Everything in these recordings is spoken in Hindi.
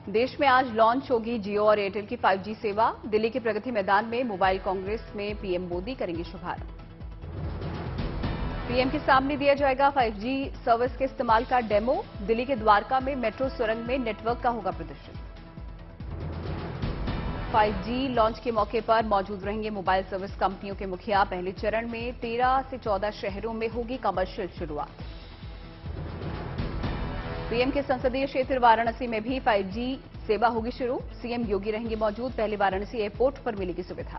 देश में आज लॉन्च होगी जियो और एयरटेल की 5G सेवा। दिल्ली के प्रगति मैदान में मोबाइल कांग्रेस में पीएम मोदी करेंगे शुभारंभ। पीएम के सामने दिया जाएगा 5G सर्विस के इस्तेमाल का डेमो। दिल्ली के द्वारका में मेट्रो सुरंग में नेटवर्क का होगा प्रदर्शन। 5G लॉन्च के मौके पर मौजूद रहेंगे मोबाइल सर्विस कंपनियों के मुखिया। पहले चरण में 13 से 14 शहरों में होगी कमर्शियल शुरुआत। पीएम के संसदीय क्षेत्र वाराणसी में भी 5G सेवा होगी शुरू। सीएम योगी रहेंगे मौजूद। पहले वाराणसी एयरपोर्ट पर मिलेगी सुविधा।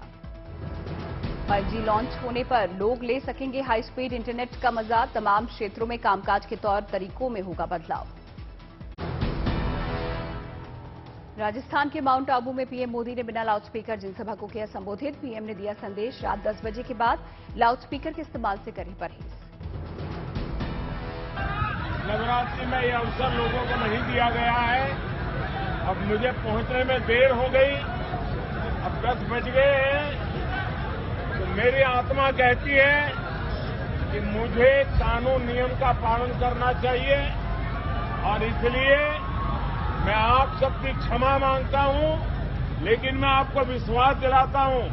5G लॉन्च होने पर लोग ले सकेंगे हाई स्पीड इंटरनेट का मजा। तमाम क्षेत्रों में कामकाज के तौर तरीकों में होगा बदलाव। राजस्थान के माउंट आबू में पीएम मोदी ने बिना लाउडस्पीकर जनसभा को किया संबोधित। पीएम ने दिया संदेश, रात 10 बजे के बाद लाउडस्पीकर के इस्तेमाल से करें परहेज। नवरात्रि में यह अवसर लोगों को नहीं दिया गया है। अब मुझे पहुंचने में देर हो गई। अब 10 बज गए हैं तो मेरी आत्मा कहती है कि मुझे कानून नियम का पालन करना चाहिए और इसलिए मैं आप सबकी क्षमा मांगता हूं। लेकिन मैं आपको विश्वास दिलाता हूं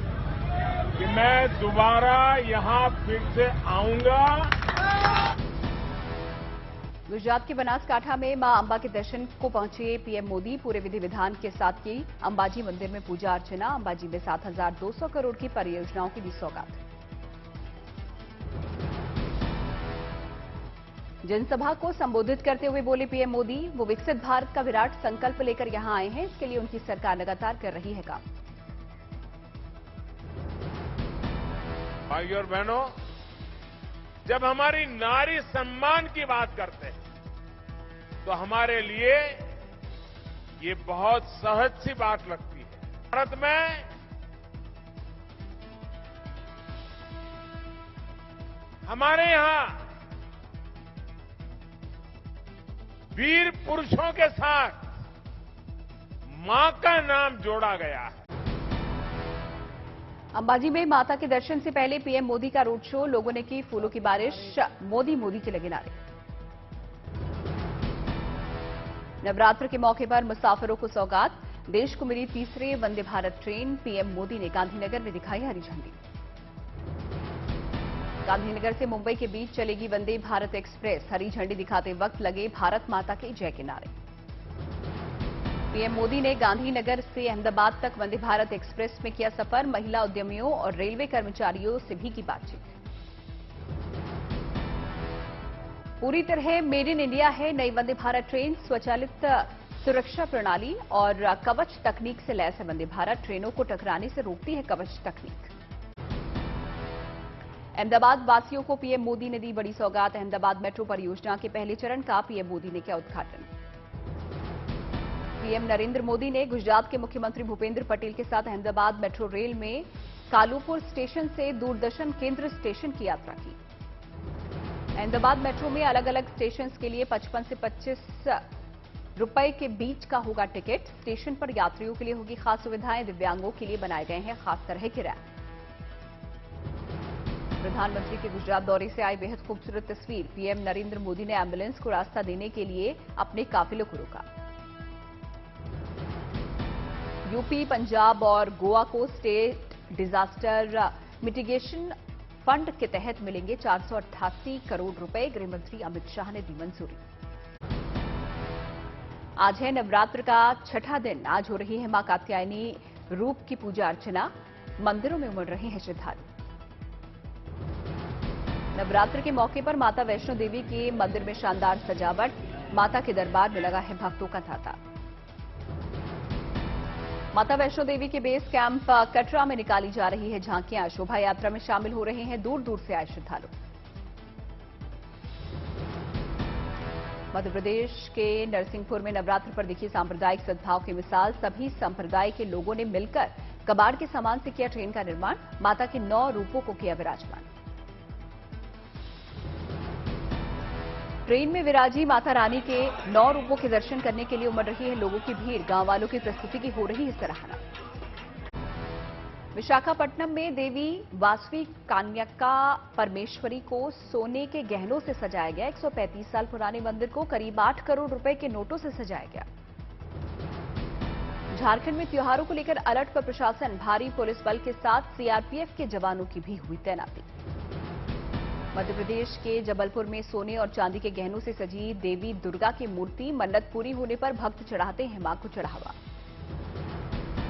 कि मैं दोबारा यहां फिर से आऊंगा। गुजरात के बनासकांठा में मां अंबा के दर्शन को पहुंचे पीएम मोदी। पूरे विधि विधान के साथ की अंबाजी मंदिर में पूजा अर्चना। अंबाजी में 7,200 करोड़ की परियोजनाओं की दी सौगात। जनसभा को संबोधित करते हुए बोले पीएम मोदी, वो विकसित भारत का विराट संकल्प लेकर यहां आए हैं। इसके लिए उनकी सरकार लगातार कर रही है काम। भाइयों और बहनों, जब हमारी नारी सम्मान की बात करते हैं तो हमारे लिए ये बहुत सहज सी बात लगती है। भारत में हमारे यहां वीर पुरुषों के साथ मां का नाम जोड़ा गया है। अंबाजी में माता के दर्शन से पहले पीएम मोदी का रोड शो। लोगों ने की फूलों की बारिश। मोदी मोदी के लगे नारे। नवरात्र के मौके पर मुसाफिरों को सौगात। देश को मिली तीसरे वंदे भारत ट्रेन। पीएम मोदी ने गांधीनगर में दिखाई हरी झंडी। गांधीनगर से मुंबई के बीच चलेगी वंदे भारत एक्सप्रेस। हरी झंडी दिखाते वक्त लगे भारत माता के जय के नारे। पीएम मोदी ने गांधीनगर से अहमदाबाद तक वंदे भारत एक्सप्रेस में किया सफर। महिला उद्यमियों और रेलवे कर्मचारियों से भी की बातचीत। पूरी तरह मेड इन इंडिया है नई वंदे भारत ट्रेन। स्वचालित सुरक्षा प्रणाली और कवच तकनीक से लैस है वंदे भारत। ट्रेनों को टकराने से रोकती है कवच तकनीक। अहमदाबाद वासियों को पीएम मोदी ने दी बड़ी सौगात। अहमदाबाद मेट्रो परियोजना के पहले चरण का पीएम मोदी ने किया उद्घाटन। पीएम नरेंद्र मोदी ने गुजरात के मुख्यमंत्री भूपेंद्र पटेल के साथ अहमदाबाद मेट्रो रेल में कालूपुर स्टेशन से दूरदर्शन केंद्र स्टेशन की यात्रा की। अहमदाबाद मेट्रो में अलग अलग स्टेशन के लिए 55 से 25 रुपए के बीच का होगा टिकट। स्टेशन पर यात्रियों के लिए होगी खास सुविधाएं। दिव्यांगों के लिए बनाए गए हैं खास तरह के रैंप। प्रधानमंत्री के गुजरात दौरे से आई बेहद खूबसूरत तस्वीर। पीएम नरेंद्र मोदी ने एम्बुलेंस को रास्ता देने के लिए अपने काफिले को रोका। यूपी, पंजाब और गोवा को स्टेट डिजास्टर मिटिगेशन फंड के तहत मिलेंगे 488 करोड़ रुपए। गृहमंत्री अमित शाह ने दी मंजूरी। आज है नवरात्र का छठा दिन। आज हो रही है मां कात्यायनी रूप की पूजा अर्चना। मंदिरों में उमड़ रहे हैं श्रद्धालु। नवरात्र के मौके पर माता वैष्णो देवी के मंदिर में शानदार सजावट। माता के दरबार में लगा है भक्तों का तांता। माता वैष्णो देवी के बेस कैंप कटरा में निकाली जा रही है झांकियां। शोभा यात्रा में शामिल हो रहे हैं दूर दूर से आए श्रद्धालु। मध्य प्रदेश के नरसिंहपुर में नवरात्र पर दिखी सांप्रदायिक सद्भाव की मिसाल। सभी संप्रदाय के लोगों ने मिलकर कबाड़ के सामान से किया ट्रेन का निर्माण। माता के 9 रूपों को किया विराजमान। ट्रेन में विराजी माता रानी के 9 रूपों के दर्शन करने के लिए उमड़ रही है लोगों की भीड़। गांव वालों की प्रस्तुति की हो रही है सराहना। विशाखापट्टनम में देवी वासवी कान्यका परमेश्वरी को सोने के गहनों से सजाया गया। 135 साल पुराने मंदिर को करीब 8 करोड़ रुपए के नोटों से सजाया गया। झारखंड में त्योहारों को लेकर अलर्ट पर प्रशासन, भारी पुलिस बल के साथ सीआरपीएफ के जवानों की भी हुई तैनाती। मध्य प्रदेश के जबलपुर में सोने और चांदी के गहनों से सजी देवी दुर्गा की मूर्ति, मन्नत पूरी होने पर भक्त चढ़ाते हैं मां को चढ़ावा।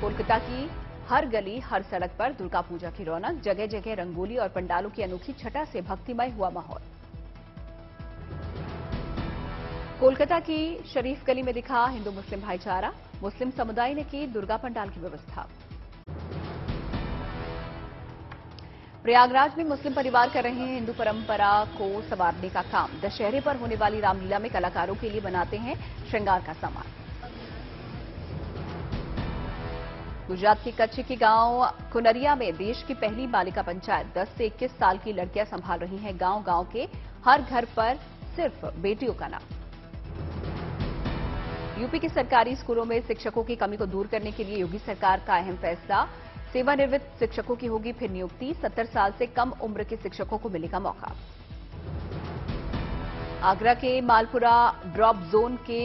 कोलकाता की हर गली हर सड़क पर दुर्गा पूजा की रौनक, जगह जगह रंगोली और पंडालों की अनोखी छटा से भक्तिमय हुआ माहौल। कोलकाता की शरीफ गली में दिखा हिंदू मुस्लिम भाईचारा, मुस्लिम समुदाय ने की दुर्गा पंडाल की व्यवस्था। प्रयागराज में मुस्लिम परिवार कर रहे हैं हिंदू परंपरा को संवारने का काम, दशहरे पर होने वाली रामलीला में कलाकारों के लिए बनाते हैं श्रृंगार का सामान। गुजरात के कच्छ के गांव कुनरिया में देश की पहली बालिका पंचायत, 10 से 21 साल की लड़कियां संभाल रही हैं गांव-गांव के हर घर पर सिर्फ बेटियों का नाम। यूपी के सरकारी स्कूलों में शिक्षकों की कमी को दूर करने के लिए योगी सरकार का अहम फैसला, सेवानिवृत्त शिक्षकों की होगी फिर नियुक्ति, 70 साल से कम उम्र के शिक्षकों को मिलेगा मौका। आगरा के मालपुरा ड्रॉप जोन के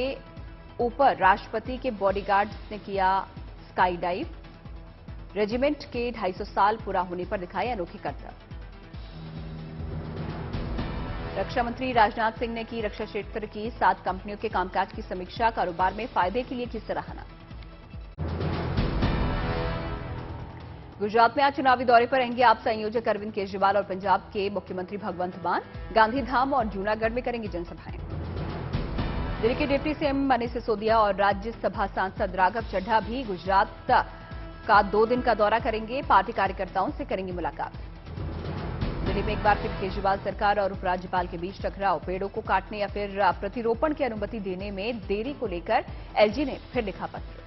ऊपर राष्ट्रपति के बॉडीगार्ड्स ने किया स्काई डाइव, रेजिमेंट के 250 साल पूरा होने पर दिखाए अनोखे करतब। रक्षा मंत्री राजनाथ सिंह ने की रक्षा क्षेत्र की 7 कंपनियों के कामकाज की समीक्षा, कारोबार में फायदे के लिए की सराहना। गुजरात में आज चुनावी दौरे पर रहेंगे आप संयोजक अरविंद केजरीवाल और पंजाब के मुख्यमंत्री भगवंत मान, गांधीधाम और जूनागढ़ में करेंगे जनसभाएं। दिल्ली के डिप्टी सीएम मनीष सिसोदिया और राज्यसभा सांसद राघव चड्ढा भी गुजरात का 2 दिन का दौरा करेंगे, पार्टी कार्यकर्ताओं से करेंगे मुलाकात। दिल्ली में एक बार फिर केजरीवाल सरकार और उपराज्यपाल के बीच टकराव, पेड़ों को काटने या फिर प्रतिरोपण की अनुमति देने में देरी को लेकर एलजी ने फिर लिखा पत्र।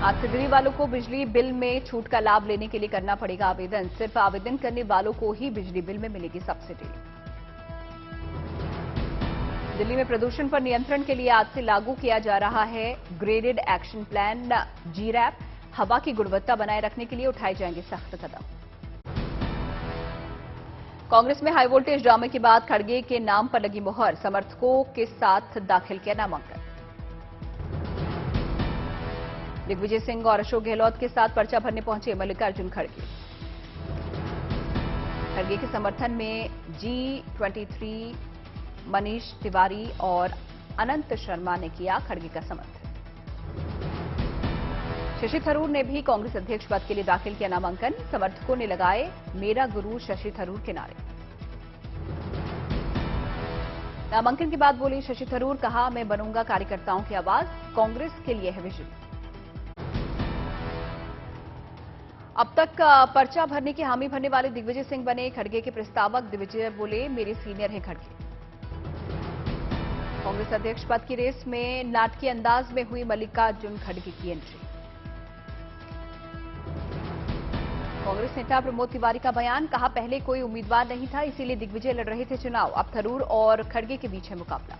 आज से दिल्ली वालों को बिजली बिल में छूट का लाभ लेने के लिए करना पड़ेगा आवेदन, सिर्फ आवेदन करने वालों को ही बिजली बिल में मिलेगी सब्सिडी। दिल्ली में प्रदूषण पर नियंत्रण के लिए आज से लागू किया जा रहा है ग्रेडेड एक्शन प्लान जीरैप, हवा की गुणवत्ता बनाए रखने के लिए उठाए जाएंगे सख्त कदम। कांग्रेस में हाई वोल्टेज ड्रामे के बाद खड़गे के नाम पर लगी मुहर, समर्थकों के साथ दाखिल किया नामांकन। दिग्विजय सिंह और अशोक गहलोत के साथ पर्चा भरने पहुंचे मल्लिकार्जुन खड़गे। खड़गे के समर्थन में G23 मनीष तिवारी और अनंत शर्मा ने किया खड़गे का समर्थन। शशि थरूर ने भी कांग्रेस अध्यक्ष पद के लिए दाखिल किया नामांकन, समर्थकों ने लगाए मेरा गुरु शशि थरूर के नारे। नामांकन के बाद बोले शशि थरूर, कहा मैं बनूंगा कार्यकर्ताओं की आवाज, कांग्रेस के लिए है विजन। अब तक पर्चा भरने की हामी भरने वाले दिग्विजय सिंह बने खड़गे के प्रस्तावक, दिग्विजय बोले मेरे सीनियर हैं खड़गे। कांग्रेस अध्यक्ष पद की रेस में नाटकीय अंदाज में हुई मल्लिकार्जुन खड़गे की एंट्री। कांग्रेस नेता प्रमोद तिवारी का बयान, कहा पहले कोई उम्मीदवार नहीं था इसीलिए दिग्विजय लड़ रहे थे चुनाव, अब थरूर और खड़गे के बीच है मुकाबला।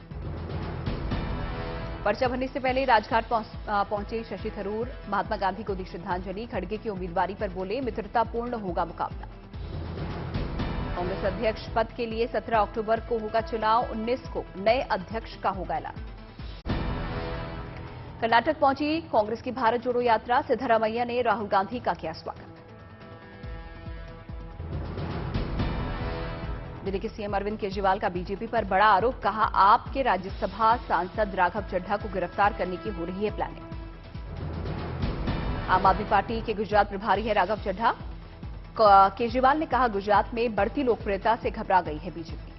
पर्चा भरने से पहले राजघाट पहुंचे शशि थरूर, महात्मा गांधी को दी श्रद्धांजलि, खड़गे की उम्मीदवारी पर बोले मित्रतापूर्ण होगा मुकाबला। कांग्रेस अध्यक्ष पद के लिए 17 अक्टूबर को होगा चुनाव, 19 को नए अध्यक्ष का होगा ऐलान। कर्नाटक पहुंची कांग्रेस की भारत जोड़ो यात्रा, सिद्धरामैया ने राहुल गांधी का किया स्वागत। दिल्ली के सीएम अरविंद केजरीवाल का बीजेपी पर बड़ा आरोप, कहा आपके राज्यसभा सांसद राघव चड्ढा को गिरफ्तार करने की हो रही है प्लानिंग। आम आदमी पार्टी के गुजरात प्रभारी है राघव चड्ढा। केजरीवाल ने कहा गुजरात में बढ़ती लोकप्रियता से घबरा गई है बीजेपी।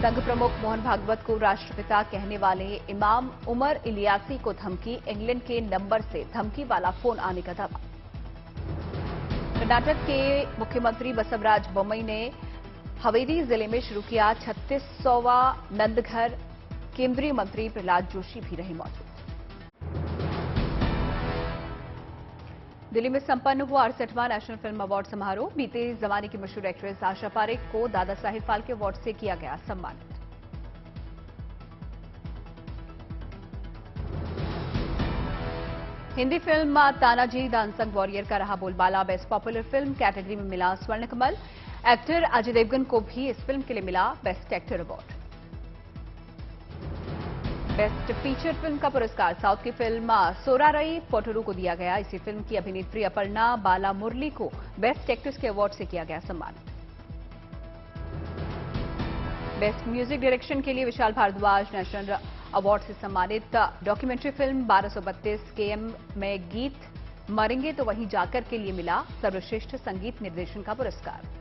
संघ प्रमुख मोहन भागवत को राष्ट्रपिता कहने वाले इमाम उमर इलियासी को धमकी, इंग्लैंड के नंबर से धमकी वाला फोन आने का दावा। कर्नाटक के मुख्यमंत्री बसवराज बोम्मई ने हवेली जिले में शुरू किया 36वां नंदघर, केंद्रीय मंत्री प्रहलाद जोशी भी रहे मौजूद। दिल्ली में संपन्न हुआ 68वां नेशनल फिल्म अवार्ड समारोह, बीते जमाने की मशहूर एक्ट्रेस आशा पारेख को दादा साहेब फाल्के अवार्ड से किया गया सम्मानित। Hindi film Tanaji the unsung warrior का रहा बोलबाला, बेस्ट पॉपुलर फिल्म कैटेगरी में मिला स्वर्ण कमल। एक्टर अजय देवगन को भी इस फिल्म के लिए मिला best actor award. Best feature film का पुरस्कार साउथ की फिल्म सोरारई पोटरू को दिया गया। इसी फिल्म की अभिनेत्री अपर्णा बाला मुरली को बेस्ट एक्ट्रेस के अवार्ड से किया गया सम्मानित। बेस्ट म्यूजिक डायरेक्शन के लिए विशाल भारद्वाज नेशनल अवार्ड से सम्मानित। डॉक्यूमेंट्री फिल्म 1232 km में गीत मरेंगे तो वहीं जाकर के लिए मिला सर्वश्रेष्ठ संगीत निर्देशन का पुरस्कार।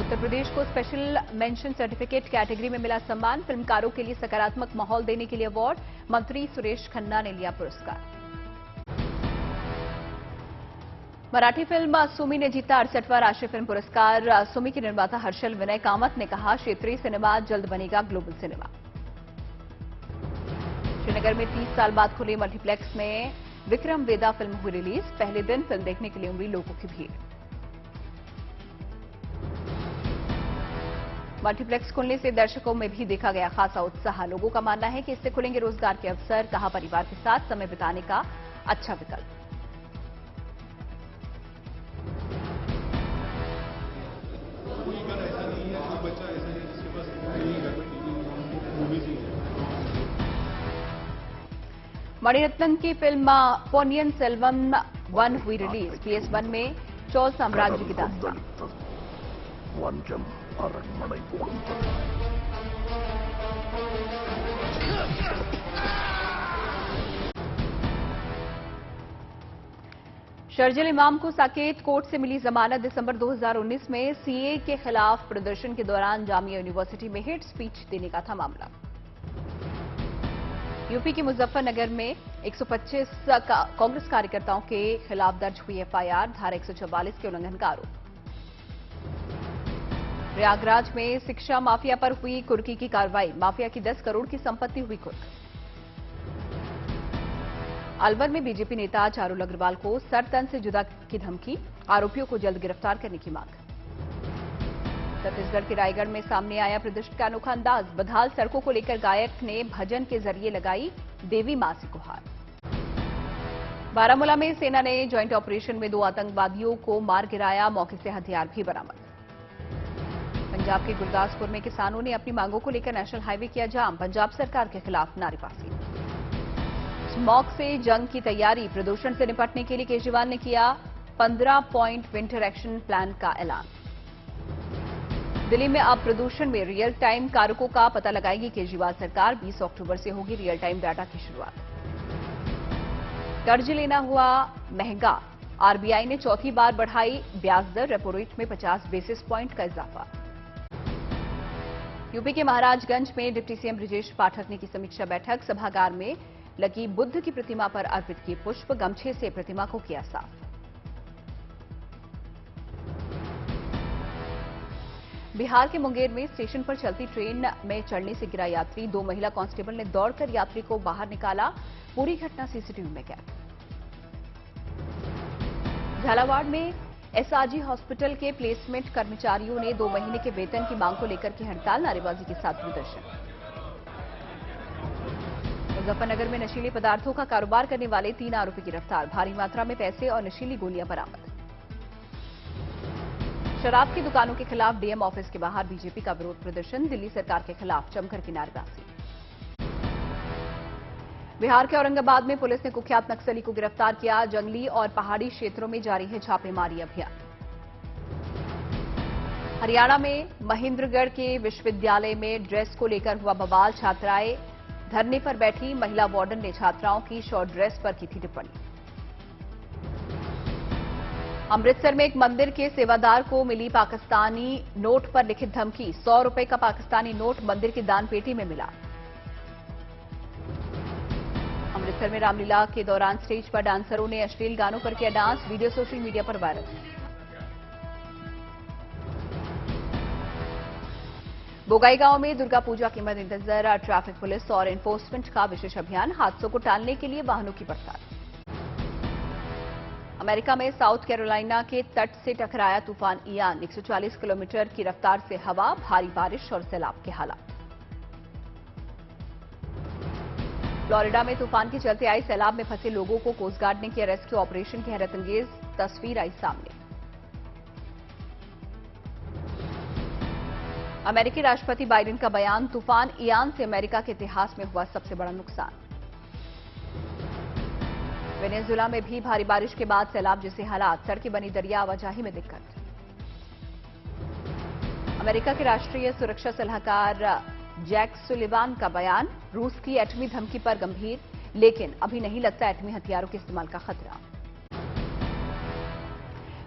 उत्तर प्रदेश को स्पेशल मेंशन सर्टिफिकेट कैटेगरी में मिला सम्मान। फिल्मकारों के लिए सकारात्मक माहौल देने के लिए अवार्ड। मंत्री सुरेश खन्ना ने लिया पुरस्कार। मराठी फिल्म सुमी ने जीता 68वां राष्ट्रीय फिल्म पुरस्कार। सुमी के निर्माता हर्षल विनय कामत ने कहा, क्षेत्रीय सिनेमा जल्द बनेगा ग्लोबल सिनेमा। श्रीनगर में 30 साल बाद खुले मल्टीप्लेक्स में विक्रम वेदा फिल्म हुई रिलीज। पहले दिन फिल्म देखने के लिए उमड़ी लोगों की भीड़। मल्टीप्लेक्स खुलने से दर्शकों में भी देखा गया खासा उत्साह। लोगों का मानना है कि इससे खुलेंगे रोजगार के अवसर। कहा, परिवार के साथ समय बिताने का अच्छा विकल्प। मणिरत्नम की फिल्म पोनियन सेल्वम 1 हुई रिलीज। PS1 में चोल साम्राज्य की दास्तान। शर्जिल इमाम को साकेत कोर्ट से मिली जमानत। दिसंबर 2019 में सीए के खिलाफ प्रदर्शन के दौरान जामिया यूनिवर्सिटी में हेट स्पीच देने का था मामला। यूपी के मुजफ्फरनगर में 125 कांग्रेस कार्यकर्ताओं के खिलाफ दर्ज हुई एफआईआर। धारा 144 के उल्लंघन का आरोप। प्रयागराज में शिक्षा माफिया पर हुई कुर्की की कार्रवाई। माफिया की 10 करोड़ की संपत्ति हुई कुर्क। अलवर में बीजेपी नेता चारुल अग्रवाल को सर तन से जुदा की धमकी। आरोपियों को जल्द गिरफ्तार करने की मांग। छत्तीसगढ़ के रायगढ़ में सामने आया प्रदर्शन का अनोखा अंदाज। बदहाल सड़कों को लेकर गायक ने भजन के जरिए लगाई देवी मां से गुहार। बारामूला में सेना ने ज्वाइंट ऑपरेशन में 2 आतंकवादियों को मार गिराया। मौके से हथियार भी बरामद। पंजाब के गुरदासपुर में किसानों ने अपनी मांगों को लेकर नेशनल हाईवे किया जाम। पंजाब सरकार के खिलाफ नारेबाजी। स्मॉग से जंग की तैयारी। प्रदूषण से निपटने के लिए केजरीवाल ने किया 15 पॉइंट विंटर एक्शन प्लान का ऐलान। दिल्ली में अब प्रदूषण में रियल टाइम कारकों का पता लगाएगी केजरीवाल सरकार। 20 अक्टूबर से होगी रियल टाइम डाटा की शुरुआत। कर्ज लेना हुआ महंगा। आरबीआई ने चौथी बार बढ़ाई ब्याज दर। रेपो रेट में 50 बेसिस पॉइंट का इजाफा। यूपी के महाराजगंज में डिप्टी सीएम ब्रजेश पाठक ने की समीक्षा बैठक। सभागार में लगी बुद्ध की प्रतिमा पर अर्पित किए पुष्प। गमछे से प्रतिमा को किया साफ। बिहार के मुंगेर में स्टेशन पर चलती ट्रेन में चढ़ने से गिरा यात्री। 2 महिला कांस्टेबल ने दौड़कर यात्री को बाहर निकाला। पूरी घटना सीसीटीवी में कैद। झालावाड़ में एसआरजी हॉस्पिटल के प्लेसमेंट कर्मचारियों ने 2 महीने के वेतन की मांग को लेकर की हड़ताल। नारेबाजी के साथ प्रदर्शन। मुजफ्फरनगर में नशीले पदार्थों का कारोबार करने वाले 3 आरोपी गिरफ्तार। भारी मात्रा में पैसे और नशीली गोलियां बरामद। शराब की दुकानों के खिलाफ डीएम ऑफिस के बाहर बीजेपी का विरोध प्रदर्शन। दिल्ली सरकार के खिलाफ जमकर की नारेबाजी। बिहार के औरंगाबाद में पुलिस ने कुख्यात नक्सली को गिरफ्तार किया। जंगली और पहाड़ी क्षेत्रों में जारी है छापेमारी अभियान। हरियाणा में महेंद्रगढ़ के विश्वविद्यालय में ड्रेस को लेकर हुआ बवाल। छात्राएं धरने पर बैठी। महिला वार्डन ने छात्राओं की शॉर्ट ड्रेस पर की थी टिप्पणी। अमृतसर में एक मंदिर के सेवादार को मिली पाकिस्तानी नोट पर लिखित धमकी। 100 रुपए का पाकिस्तानी नोट मंदिर की दान पेटी में मिला। अमृतसर में रामलीला के दौरान स्टेज पर डांसरों ने अश्लील गानों पर किया डांस। वीडियो सोशल मीडिया पर वायरल। बोगाईगांव में दुर्गा पूजा के मद्देनजर ट्रैफिक पुलिस और एनफोर्समेंट का विशेष अभियान। हादसों को टालने के लिए वाहनों की पड़ताल। अमेरिका में साउथ कैरोलिना के तट से टकराया तूफान इयान। 140 किलोमीटर की रफ्तार से हवा। भारी बारिश और सैलाब के हालात। फ्लोरिडा में तूफान के चलते आई सैलाब में फंसे लोगों को कोस्ट गार्ड ने किया रेस्क्यू ऑपरेशन की हैरतअंगेज तस्वीर आई सामने। अमेरिकी राष्ट्रपति बाइडेन का बयान, तूफान इयान से अमेरिका के इतिहास में हुआ सबसे बड़ा नुकसान। वेनेजुएला में भी भारी बारिश के बाद सैलाब जैसे हालात, सड़कें बनी दरिया, आवाजाही में दिक्कत। अमेरिका के राष्ट्रीय सुरक्षा सलाहकार जैक सुलिवान का बयान, रूस की एटमी धमकी पर गंभीर, लेकिन अभी नहीं लगता एटमी हथियारों के इस्तेमाल का खतरा।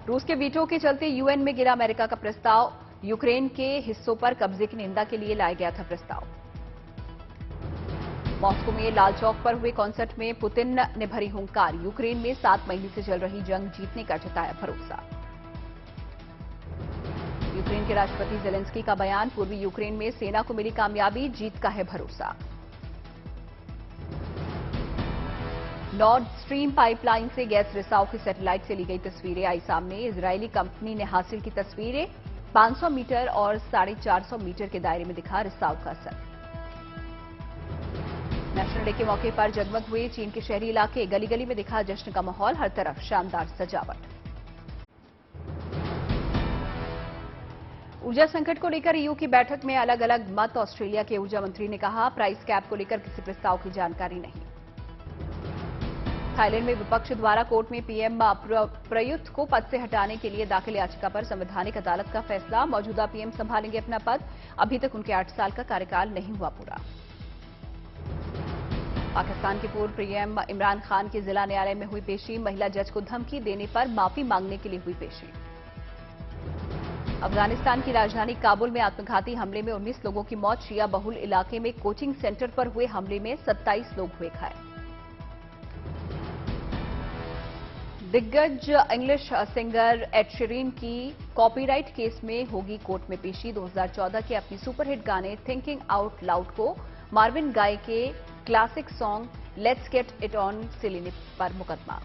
रूस के वीटो के चलते यूएन में गिरा अमेरिका का प्रस्ताव, यूक्रेन के हिस्सों पर कब्जे की निंदा के लिए लाया गया था प्रस्ताव। मॉस्को में लाल चौक पर हुए कॉन्सर्ट में पुतिन ने भरी हुंकार, यूक्रेन में 7 महीने से चल रही जंग जीतने का जताया भरोसा। यूक्रेन के राष्ट्रपति जेलेंस्की का बयान, पूर्वी यूक्रेन में सेना को मिली कामयाबी, जीत का है भरोसा। नॉर्ड स्ट्रीम पाइपलाइन से गैस रिसाव की सैटेलाइट से ली गई तस्वीरें आई सामने। इजरायली कंपनी ने हासिल की तस्वीरें, 500 मीटर और 450 मीटर के दायरे में दिखा रिसाव का असर। नेशनल डे के मौके पर जगमग हुए चीन के शहरी इलाके, गली गली में दिखा जश्न का माहौल, हर तरफ शानदार सजावट। ऊर्जा संकट को लेकर ईयू की बैठक में अलग अलग मत। ऑस्ट्रेलिया के ऊर्जा मंत्री ने कहा, प्राइस कैप को लेकर किसी प्रस्ताव की जानकारी नहीं। थाईलैंड में विपक्ष द्वारा कोर्ट में पीएम प्रयुत को पद से हटाने के लिए दाखिल याचिका पर संवैधानिक अदालत का फैसला, मौजूदा पीएम संभालेंगे अपना पद, अभी तक उनके 8 साल का कार्यकाल नहीं हुआ पूरा। पाकिस्तान के पूर्व पीएम इमरान खान की जिला न्यायालय में हुई पेशी, महिला जज को धमकी देने पर माफी मांगने के लिए हुई पेशी। अफगानिस्तान की राजधानी काबुल में आत्मघाती हमले में 19 लोगों की मौत, शिया बहुल इलाके में कोचिंग सेंटर पर हुए हमले में 27 लोग हुए घायल। दिग्गज इंग्लिश सिंगर एड शीरन की कॉपीराइट केस में होगी कोर्ट में पेशी। 2014 के अपनी सुपरहिट गाने थिंकिंग आउट लाउड को मार्विन गाय के classic song let's get it on से लेने पर मुकदमा।